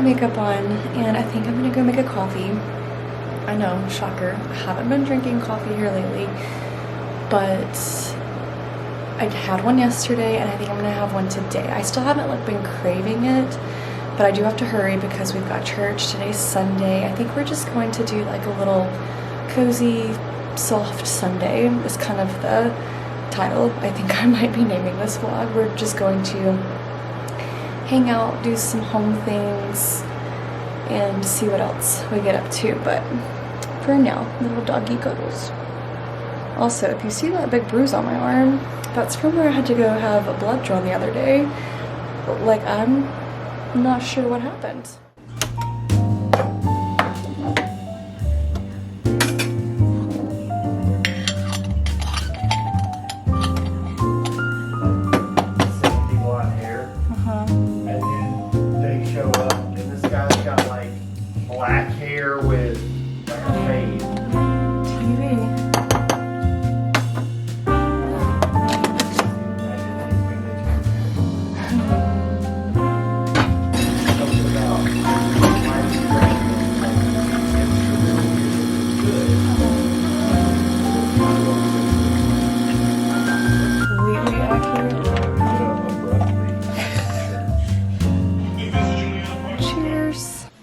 my makeup on and I think I'm gonna go make a coffee. I know, shocker, I haven't been drinking coffee here lately, but I had one yesterday and I think I'm gonna have one today. I still haven't like been craving it, but I do have to hurry because we've got church. Today's Sunday. I think we're just going to do like a little cozy, soft Sunday is kind of the title. I think I might be naming this vlog. We're just going to hang out, do some home things, and see what else we get up to. But for now, little doggy cuddles. Also, if you see that big bruise on my arm, that's from where I had to go have a blood drawn the other day. Like, I'm not sure what happened.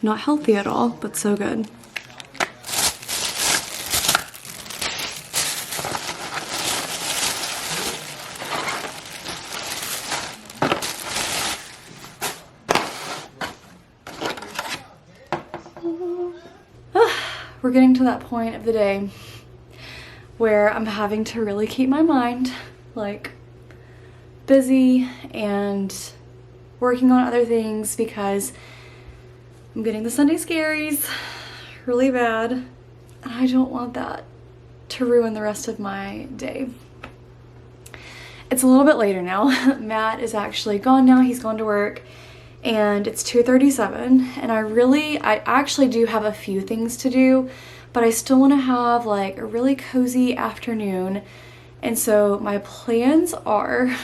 Not healthy at all, but so good. We're getting to that point of the day where I'm having to really keep my mind like busy and working on other things because I'm getting the Sunday scaries really bad, and I don't want that to ruin the rest of my day. It's a little bit later now. Matt is actually gone now. He's gone to work, and it's 2:37, and I actually do have a few things to do, but I still want to have like a really cozy afternoon. And so my plans are,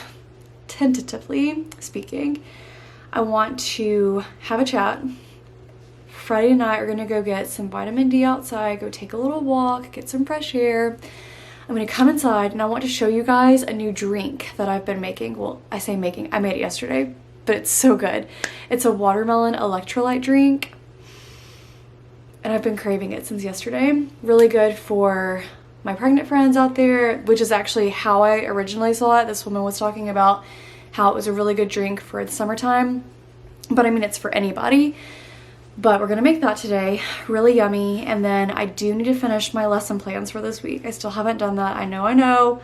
tentatively speaking, I want to have a chat. Friday night, we're gonna go get some vitamin D outside, go take a little walk, get some fresh air. I'm gonna come inside and I want to show you guys a new drink that I've been making. Well, I say making, I made it yesterday, but it's so good. It's a watermelon electrolyte drink, and I've been craving it since yesterday. Really good for my pregnant friends out there, which is actually how I originally saw it. This woman was talking about how it was a really good drink for the summertime, but I mean, it's for anybody. But we're gonna make that today, really yummy. And then I do need to finish my lesson plans for this week. I still haven't done that, I know.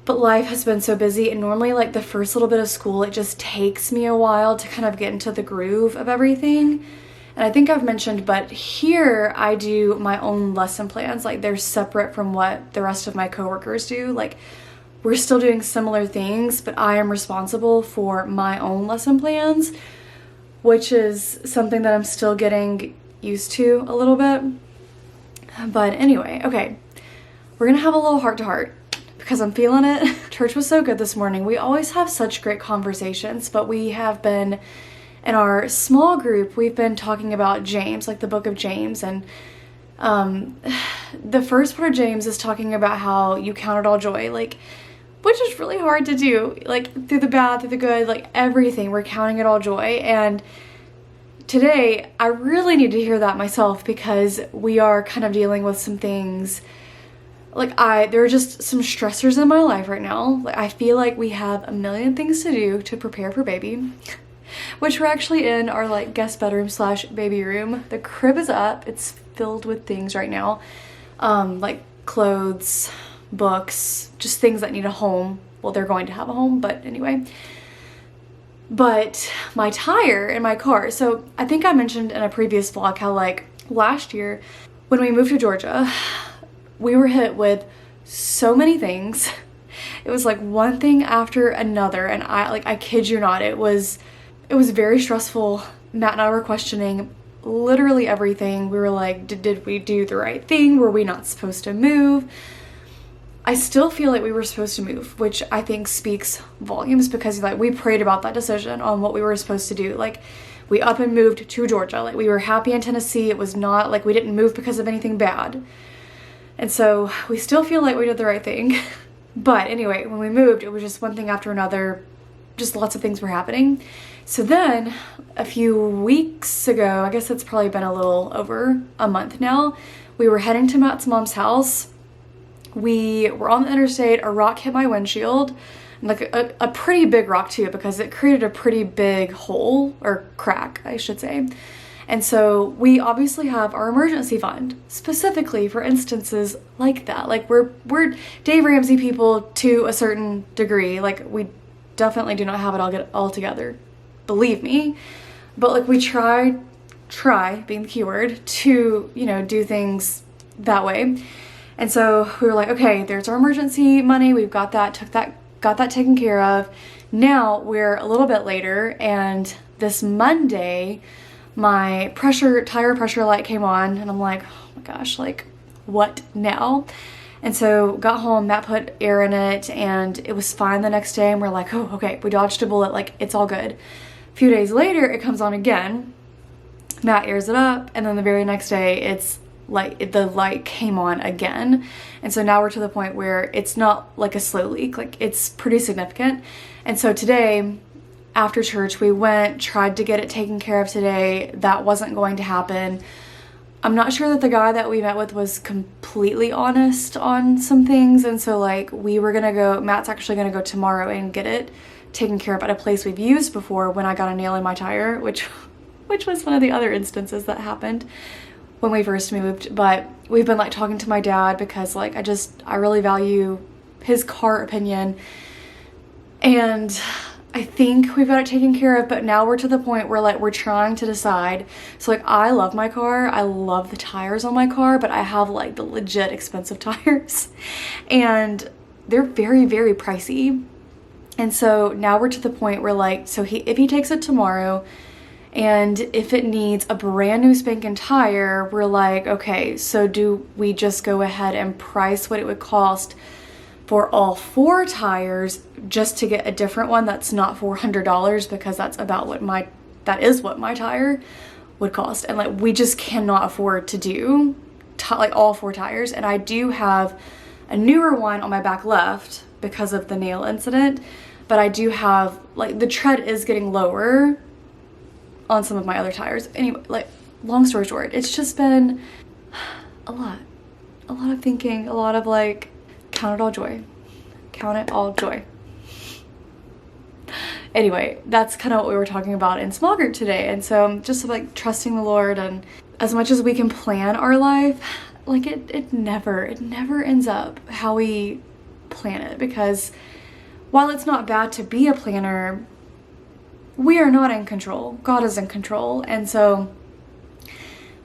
But life has been so busy, and normally like the first little bit of school, it just takes me a while to kind of get into the groove of everything. And I think I've mentioned, but here I do my own lesson plans. Like they're separate from what the rest of my coworkers do. Like we're still doing similar things, but I am responsible for my own lesson plans, which is something that I'm still getting used to a little bit. But anyway, okay, we're gonna have a little heart-to-heart because I'm feeling it. Church was so good this morning. We always have such great conversations, but we have been, in our small group, we've been talking about James, like the book of James, and the first part of James is talking about how you count it all joy, like, which is really hard to do, like through the bad, through the good, like everything, we're counting it all joy. And today I really need to hear that myself because we are kind of dealing with some things. Like there are just some stressors in my life right now. Like I feel like we have a million things to do to prepare for baby, which we're actually in our like guest bedroom slash baby room. The crib is up, it's filled with things right now, like clothes, books, just things that need a home. Well, they're going to have a home, but anyway. But my tire in my car, so I think I mentioned in a previous vlog how like last year when we moved to Georgia, we were hit with so many things. It was like one thing after another, and I kid you not, it was very stressful. Matt and I were questioning literally everything. We were like, did we do the right thing? Were we not supposed to move? I still feel like we were supposed to move, which I think speaks volumes because like we prayed about that decision on what we were supposed to do. Like we up and moved to Georgia. Like, we were happy in Tennessee. It was not like we didn't move because of anything bad. And so we still feel like we did the right thing. But anyway, when we moved, it was just one thing after another. Just lots of things were happening. So then a few weeks ago, I guess it's probably been a little over a month now, we were heading to Matt's mom's house. We were on the interstate, a rock hit my windshield, like a pretty big rock too, because it created a pretty big hole, or crack, I should say. And so we obviously have our emergency fund specifically for instances like that. Like, we're Dave Ramsey people to a certain degree. Like, we definitely do not have it all together, believe me. But like, we try being the keyword to, you know, do things that way. And so we were like, okay, there's our emergency money. We've got that, got that taken care of. Now we're a little bit later, and this Monday, my tire pressure light came on, and I'm like, oh my gosh, like, what now? And so got home, Matt put air in it, and it was fine the next day. And we're like, oh, okay, we dodged a bullet, like, it's all good. A few days later, it comes on again. Matt airs it up, and then the very next day, it's like the light came on again. And so now we're to the point where it's not like a slow leak, like, it's pretty significant. And so today, after church, we went, tried to get it taken care of today. That wasn't going to happen. I'm not sure that the guy that we met with was completely honest on some things. And so, like, we were gonna go, Matt's actually gonna go tomorrow and get it taken care of at a place we've used before when I got a nail in my tire, which was one of the other instances that happened when we first moved. But we've been like talking to my dad because, like, I really value his car opinion, and I think we've got it taken care of. But now we're to the point where, like, we're trying to decide. So, like, I love my car, I love the tires on my car, but I have like the legit expensive tires, and they're very, very pricey. And so now we're to the point where, like, so if he takes it tomorrow, and if it needs a brand new spanking tire, we're like, okay, so do we just go ahead and price what it would cost for all 4 tires just to get a different one that's not $400, because that's about what my tire would cost. And, like, we just cannot afford to do like all 4 tires. And I do have a newer one on my back left because of the nail incident, but I do have, like, the tread is getting lower on some of my other tires. Anyway, like, long story short, it's just been a lot of thinking, a lot of, like, count it all joy. Anyway, that's kind of what we were talking about in small group today. And so just, like, trusting the Lord, and as much as we can plan our life, like, it never ends up how we plan it, because while it's not bad to be a planner, we are not in control. God is in control. And so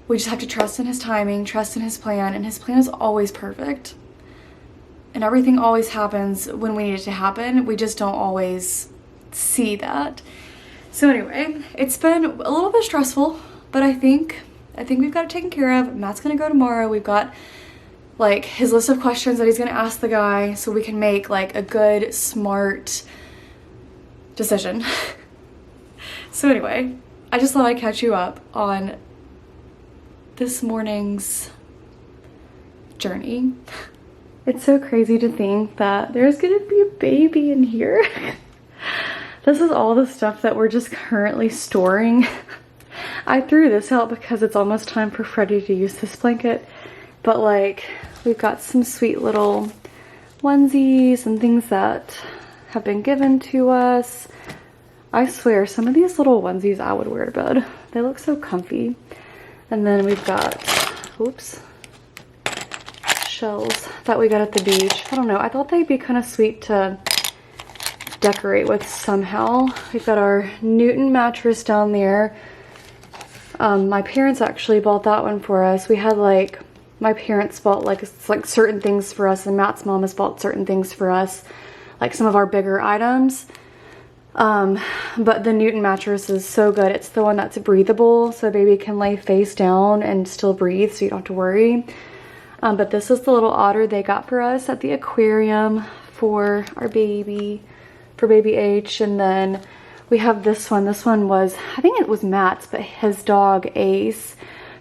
we just have to trust in his timing, trust in his plan, and his plan is always perfect. And everything always happens when we need it to happen. We just don't always see that. So anyway, it's been a little bit stressful, but I think we've got it taken care of. Matt's gonna go tomorrow. We've got, like, his list of questions that he's gonna ask the guy, so we can make, like, a good, smart decision. So anyway, I just thought I'd catch you up on this morning's journey. It's so crazy to think that there's gonna be a baby in here. This is all the stuff that we're just currently storing. I threw this out because it's almost time for Freddie to use this blanket, but, like, we've got some sweet little onesies and things that have been given to us. I swear, some of these little onesies I would wear to bed. They look so comfy. And then we've got, oops, shells that we got at the beach. I don't know, I thought they'd be kind of sweet to decorate with somehow. We've got our Newton mattress down there. My parents actually bought that one for us. We had, like, my parents bought, like, certain things for us, and Matt's mom has bought certain things for us, like some of our bigger items. But the Newton mattress is so good. It's the one that's breathable, so baby can lay face down and still breathe, so you don't have to worry. But this is the little otter they got for us at the aquarium for our baby, for baby H. And then We have this one. This one was, I think it was Matt's, but his dog Ace,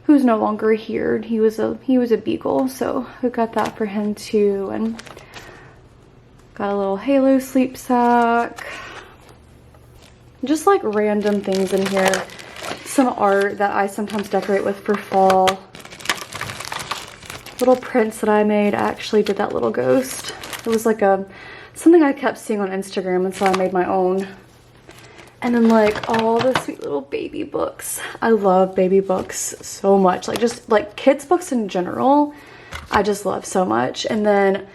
who's no longer here. He was a beagle, so we got that for him too. And got a little Halo sleep sack. Just like random things in here. Some art that I sometimes decorate with for fall. Little prints that I made. I actually did that little ghost. It was like something I kept seeing on Instagram, and so I made my own. And then like all the sweet little baby books. I love baby books so much. Like just like kids books in general, I just love so much. And then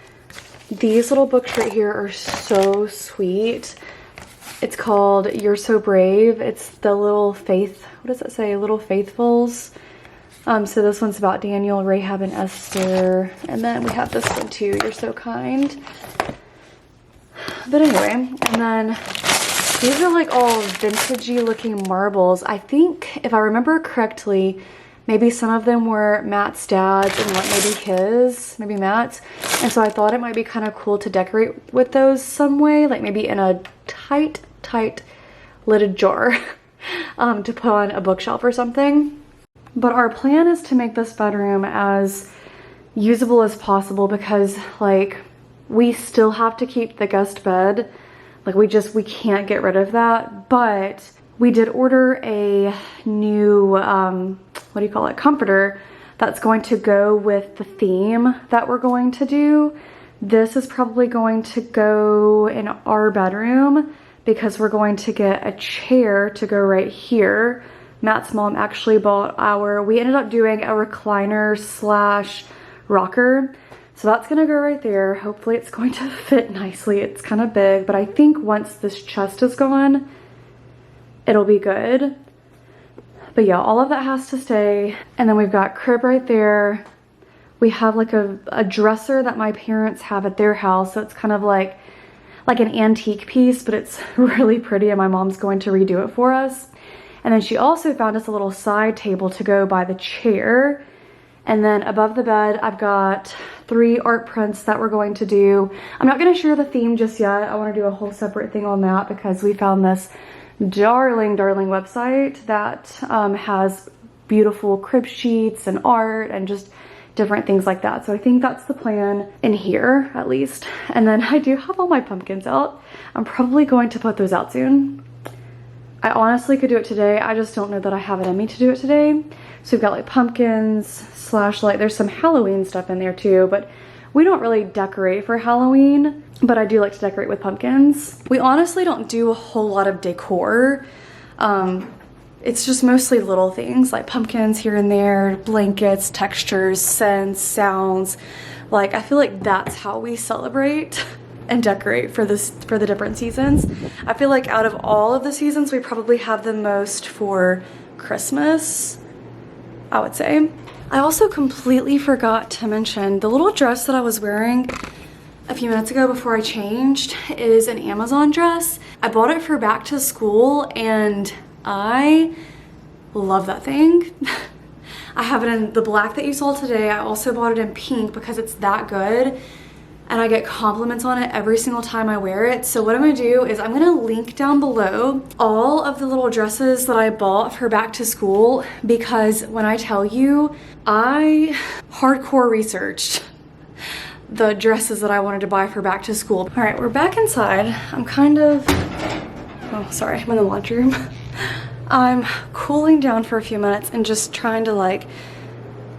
these little books right here are so sweet. It's called You're So Brave. It's the Little Faith, what does that say? Little Faithfuls. So this one's about Daniel, Rahab, and Esther. And then we have this one too, You're So Kind. But anyway, and then these are like all vintagey looking marbles. I think, if I remember correctly, maybe some of them were Matt's dad's and what, maybe Matt's. And so I thought it might be kind of cool to decorate with those some way, like maybe in a tight lidded jar to put on a bookshelf or something. But our plan is to make this bedroom as usable as possible because like we still have to keep the guest bed. Like we can't get rid of that. But we did order a new, what do you call it, comforter that's going to go with the theme that we're going to do. This is probably going to go in our bedroom because we're going to get a chair to go right here. Matt's mom actually bought we ended up doing a recliner slash rocker. So that's gonna go right there. Hopefully it's going to fit nicely. It's kind of big, but I think once this chest is gone, it'll be good. But yeah, all of that has to stay. And then we've got crib right there. We have like a dresser that my parents have at their house. So it's kind of like an antique piece, but it's really pretty and my mom's going to redo it for us. And then she also found us a little side table to go by the chair. And then above the bed, I've got 3 art prints that we're going to do. I'm not gonna share the theme just yet. I wanna do a whole separate thing on that because we found this darling website that has beautiful crib sheets and art and just different things like that. So I think that's the plan in here, at least. And then I do have all my pumpkins out. I'm probably going to put those out soon. I honestly could do it today. I just don't know that I have it in me to do it today. So we've got like pumpkins slash like there's some Halloween stuff in there too, but we don't really decorate for Halloween, but I do like to decorate with pumpkins. We honestly don't do a whole lot of decor. It's just mostly little things like pumpkins here and there, blankets, textures, scents, sounds. Like I feel like that's how we celebrate and decorate for the different seasons. I feel like out of all of the seasons, we probably have the most for Christmas, I would say. I also completely forgot to mention the little dress that I was wearing a few minutes ago before I changed is an Amazon dress. I bought it for back to school and I love that thing. I have it in the black that you saw today. I also bought it in pink because it's that good. And I get compliments on it every single time I wear it. So what I'm gonna do is I'm gonna link down below all of the little dresses that I bought for back to school because when I tell you, I hardcore researched the dresses that I wanted to buy for back to school. All right, we're back inside. I'm sorry, I'm in the laundry room. I'm cooling down for a few minutes and just trying to like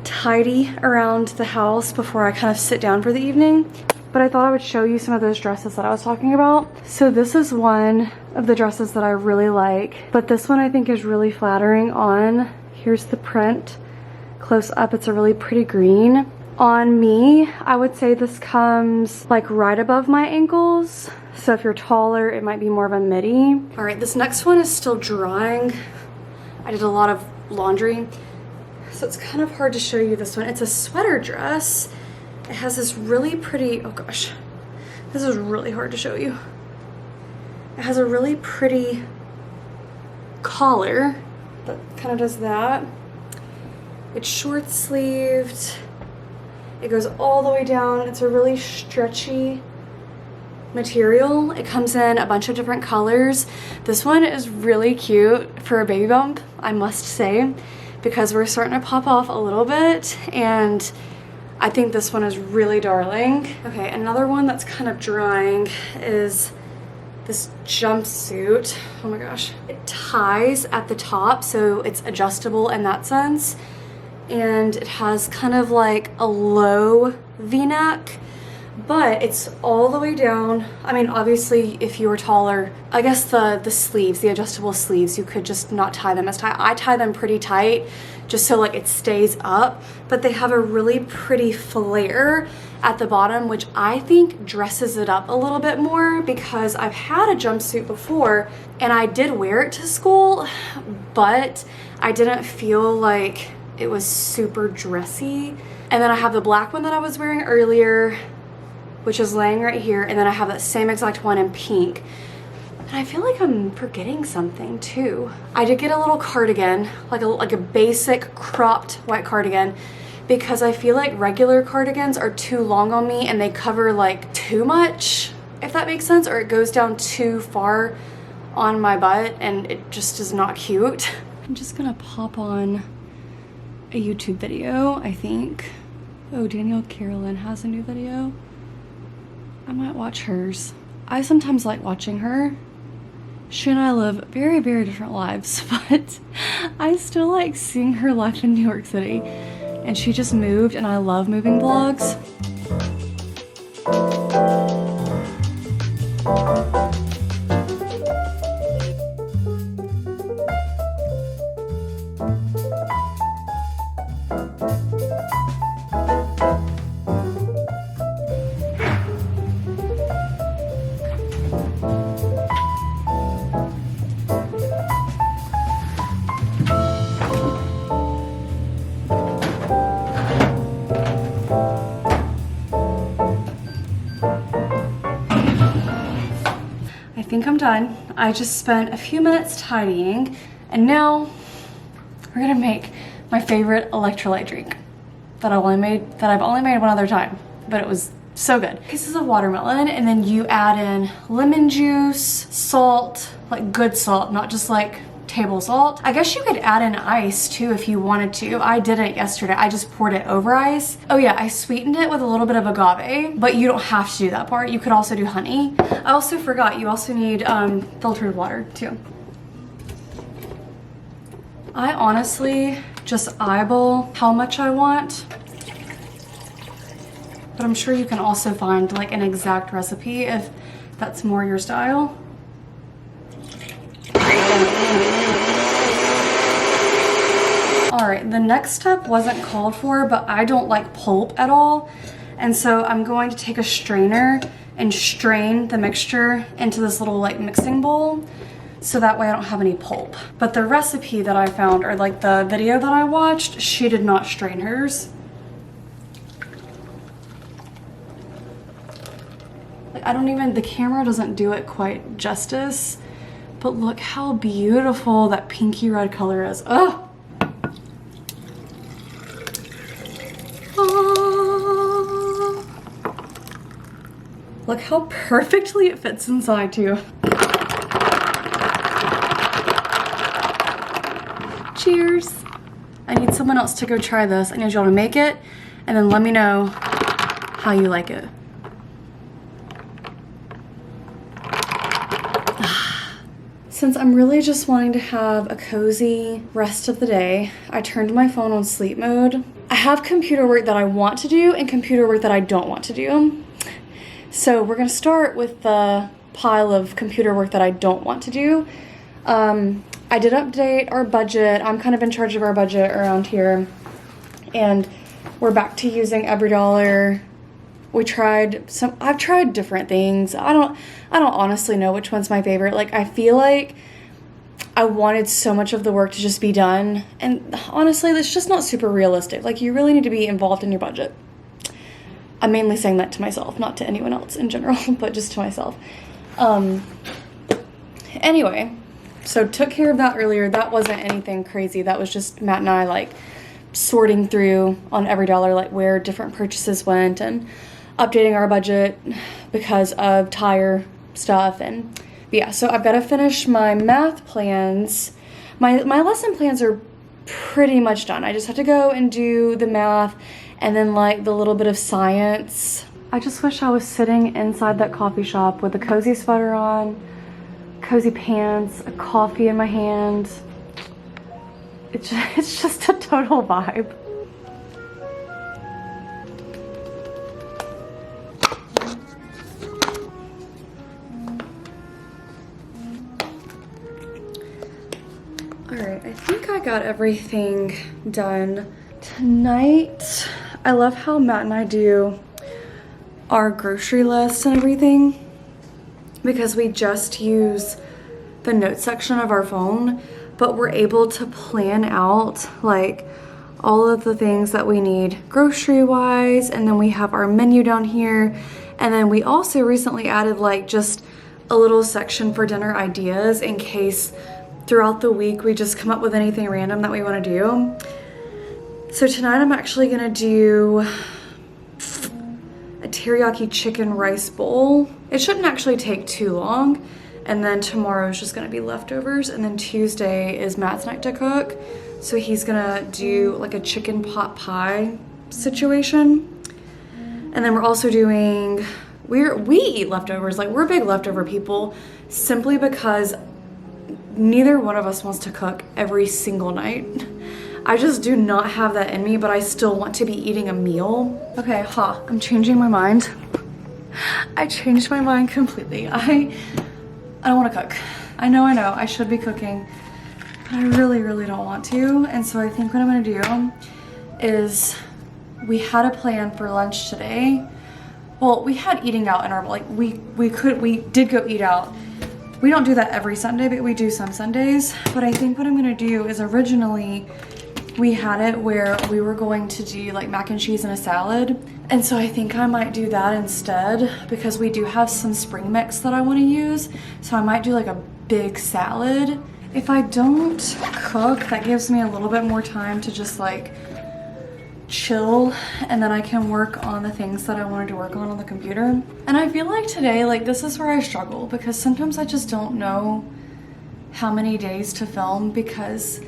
tidy around the house before I kind of sit down for the evening. But I thought I would show you some of those dresses that I was talking about. So this is one of the dresses that I really like, but this one I think is really flattering on. Here's the print close up. It's a really pretty green. On me, I would say this comes like right above my ankles. So if you're taller, it might be more of a midi. All right, this next one is still drying. I did a lot of laundry, so it's kind of hard to show you this one. It's a sweater dress. It has this really pretty, oh gosh, this is really hard to show you. It has a really pretty collar that kind of does that. It's short sleeved. It goes all the way down. It's a really stretchy material. It comes in a bunch of different colors. This one is really cute for a baby bump, I must say, because we're starting to pop off a little bit, and I think this one is really darling. Okay, another one that's kind of drying is this jumpsuit. Oh my gosh. It ties at the top, so it's adjustable in that sense. And it has kind of like a low V-neck, but it's all the way down. I mean, obviously, if you were taller, I guess the sleeves, the adjustable sleeves, you could just not tie them as tight. I tie them pretty tight just so like it stays up, but they have a really pretty flare at the bottom, which I think dresses it up a little bit more, because I've had a jumpsuit before and I did wear it to school, but I didn't feel like it was super dressy. And then I have the black one that I was wearing earlier, which is laying right here, and then I have that same exact one in pink. And I feel like I'm forgetting something too. I did get a little cardigan, like a basic cropped white cardigan, because I feel like regular cardigans are too long on me and they cover like too much, if that makes sense, or it goes down too far on my butt and it just is not cute. I'm just gonna pop on a YouTube video, I think. Oh, Danielle Carolyn has a new video. I might watch hers. I sometimes like watching her. She and I live very, very different lives, but I still like seeing her life in New York City. And she just moved, and I love moving vlogs. I think I'm done. I just spent a few minutes tidying, and now we're gonna make my favorite electrolyte drink that I've only made one other time, but it was so good. Pieces of watermelon, and then you add in lemon juice, salt, like good salt, not just like table salt. I guess you could add in ice too if you wanted to. I didn't yesterday. I just poured it over ice. Oh yeah, I sweetened it with a little bit of agave, but you don't have to do that part. You could also do honey. I also forgot, you also need filtered water too. I honestly just eyeball how much I want, but I'm sure you can also find like an exact recipe if that's more your style. All right, the next step wasn't called for, but I don't like pulp at all. And so I'm going to take a strainer and strain the mixture into this little like mixing bowl, so that way I don't have any pulp. But the recipe that I found, or like the video that I watched, she did not strain hers. Like the camera doesn't do it quite justice, but look how beautiful that pinky red color is. Oh! Look how perfectly it fits inside too. Cheers. I need someone else to go try this. I need y'all to make it and then let me know how you like it. Since I'm really just wanting to have a cozy rest of the day, I turned my phone on sleep mode. I have computer work that I want to do and computer work that I don't want to do. So we're gonna start with the pile of computer work that I don't want to do. I did update our budget. I'm kind of in charge of our budget around here. And we're back to using every dollar. I've tried different things. I don't honestly know which one's my favorite. Like, I feel like I wanted so much of the work to just be done. And honestly, that's just not super realistic. Like, you really need to be involved in your budget. I'm mainly saying that to myself, not to anyone else in general, but just to myself. Anyway, so took care of that earlier. That wasn't anything crazy. That was just Matt and I like sorting through on every dollar, like where different purchases went. And updating our budget because of tire stuff. And yeah, so I've got to finish my math plans. My lesson plans are pretty much done. I just have to go and do the math and then like the little bit of science. I just wish I was sitting inside that coffee shop with a cozy sweater on, cozy pants, a coffee in my hand. It's just a total vibe. Alright, I think I got everything done tonight. I love how Matt and I do our grocery list and everything because we just use the notes section of our phone, but we're able to plan out like all of the things that we need grocery wise, and then we have our menu down here, and then we also recently added like just a little section for dinner ideas in case throughout the week we just come up with anything random that we want to do. So tonight I'm actually gonna do a teriyaki chicken rice bowl. It shouldn't actually take too long. And then tomorrow is just gonna be leftovers. And then Tuesday is Matt's night to cook. So he's gonna do like a chicken pot pie situation. And then we're also doing, we eat leftovers. Like we're big leftover people simply because neither one of us wants to cook every single night. I just do not have that in me, but I still want to be eating a meal. Okay, I'm changing my mind. I changed my mind completely. I don't want to cook. I know, I should be cooking, but I really, really don't want to. And so I think what I'm gonna do is, we had a plan for lunch today. Well, we had eating out in our, like we did go eat out. We don't do that every Sunday, but we do some Sundays. But I think what I'm gonna do is, originally we had it where we were going to do like mac and cheese and a salad. And so I think I might do that instead because we do have some spring mix that I want to use. So I might do like a big salad. If I don't cook, that gives me a little bit more time to just like chill, and then I can work on the things that I wanted to work on the computer. And I feel like today, like this is where I struggle because sometimes I just don't know how many days to film because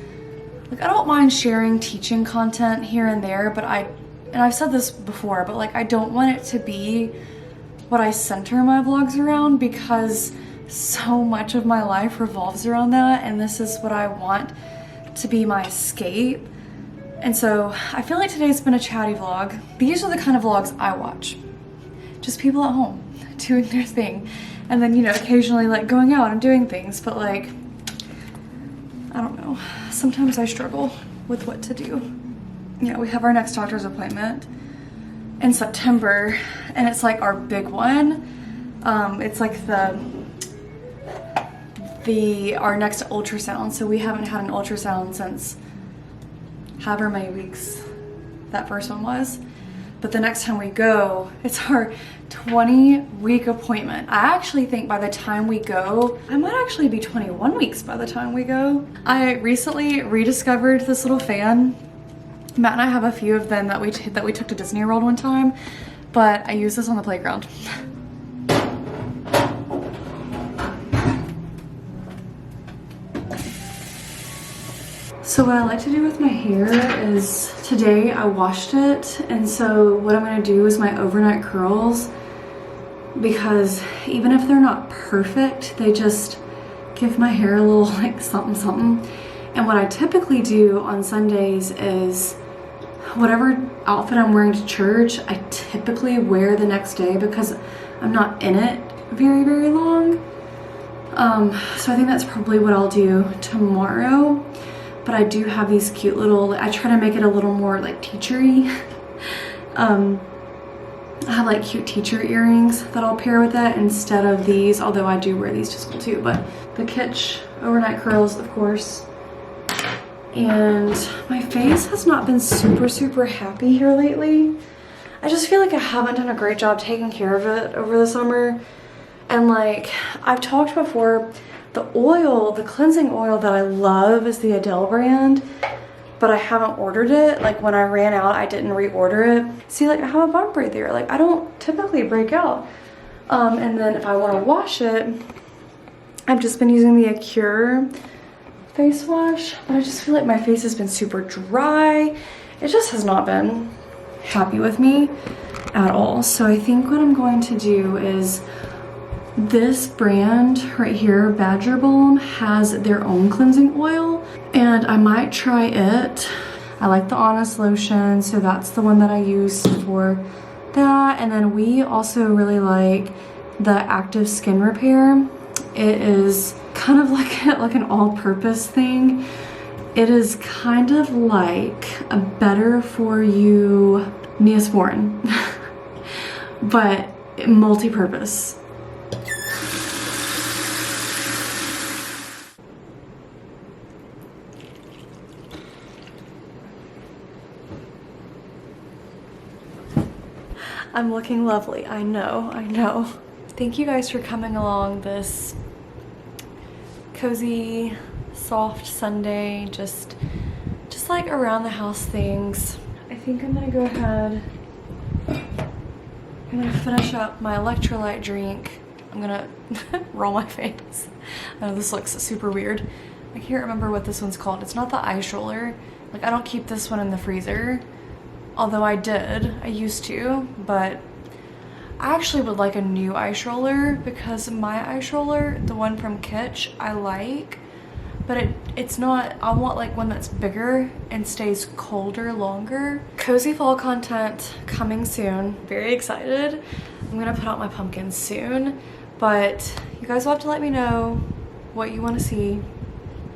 like I don't mind sharing teaching content here and there, but and I've said this before, but like I don't want it to be what I center my vlogs around because so much of my life revolves around that, and this is what I want to be my escape. And so I feel like today's been a chatty vlog. These are the kind of vlogs I watch. Just people at home doing their thing. And then, you know, occasionally like going out and doing things, but like, I don't know. Sometimes I struggle with what to do. Yeah, we have our next doctor's appointment in September, and it's like our big one. It's like our next ultrasound. So we haven't had an ultrasound since however many weeks that first one was. But the next time we go, it's our 20-week appointment. I actually think by the time we go, I might actually be 21 weeks by the time we go. I recently rediscovered this little fan. Matt and I have a few of them that we took to Disney World one time, but I use this on the playground. So what I like to do with my hair is, today I washed it, and so what I'm gonna do is my overnight curls, because even if they're not perfect, they just give my hair a little like something something. And what I typically do on Sundays is whatever outfit I'm wearing to church, I typically wear the next day because I'm not in it very, very long. So I think that's probably what I'll do tomorrow. But I do have these cute little, I try to make it a little more like teachery. I have like cute teacher earrings that I'll pair with that instead of these, although I do wear these to school too. But the Kitsch overnight curls, of course. And my face has not been super, super happy here lately. I just feel like I haven't done a great job taking care of it over the summer. And like I've talked before, the oil, the cleansing oil that I love is the Adele brand, but I haven't ordered it. Like when I ran out, I didn't reorder it. See, like I have a bump right there. Like I don't typically break out. And then if I want to wash it, I've just been using the Acure face wash, but I just feel like my face has been super dry. It just has not been happy with me at all. So I think what I'm going to do is, this brand right here, Badger Balm, has their own cleansing oil, and I might try it. I like the Honest lotion, so that's the one that I use for that. And then we also really like the Active Skin Repair. It is kind of like an all-purpose thing. It is kind of like a better for you Neosporin, but multi-purpose. I'm looking lovely. I know, I know. Thank you guys for coming along this cozy, soft Sunday, just like around the house things. I think I'm gonna go ahead. I'm gonna finish up my electrolyte drink. I'm gonna roll my face. I know this looks super weird. I can't remember what this one's called. It's not the ice roller. Like I don't keep this one in the freezer. Although I used to, but I actually would like a new ice roller, because my ice roller, the one from Kitsch, I like, but it's not, I want like one that's bigger and stays colder longer. Cozy fall content coming soon. Very excited. I'm gonna put out my pumpkins soon, but you guys will have to let me know what you want to see.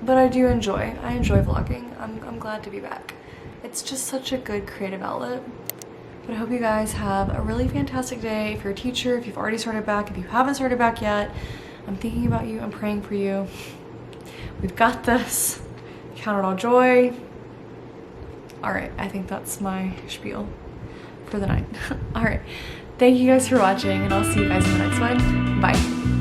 But I enjoy vlogging. I'm glad to be back. It's just such a good creative outlet. But I hope you guys have a really fantastic day. If you're a teacher, if you've already started back, if you haven't started back yet, I'm thinking about you, I'm praying for you. We've got this. Count it all joy. All right, I think that's my spiel for the night. All right, thank you guys for watching, and I'll see you guys in the next one. Bye.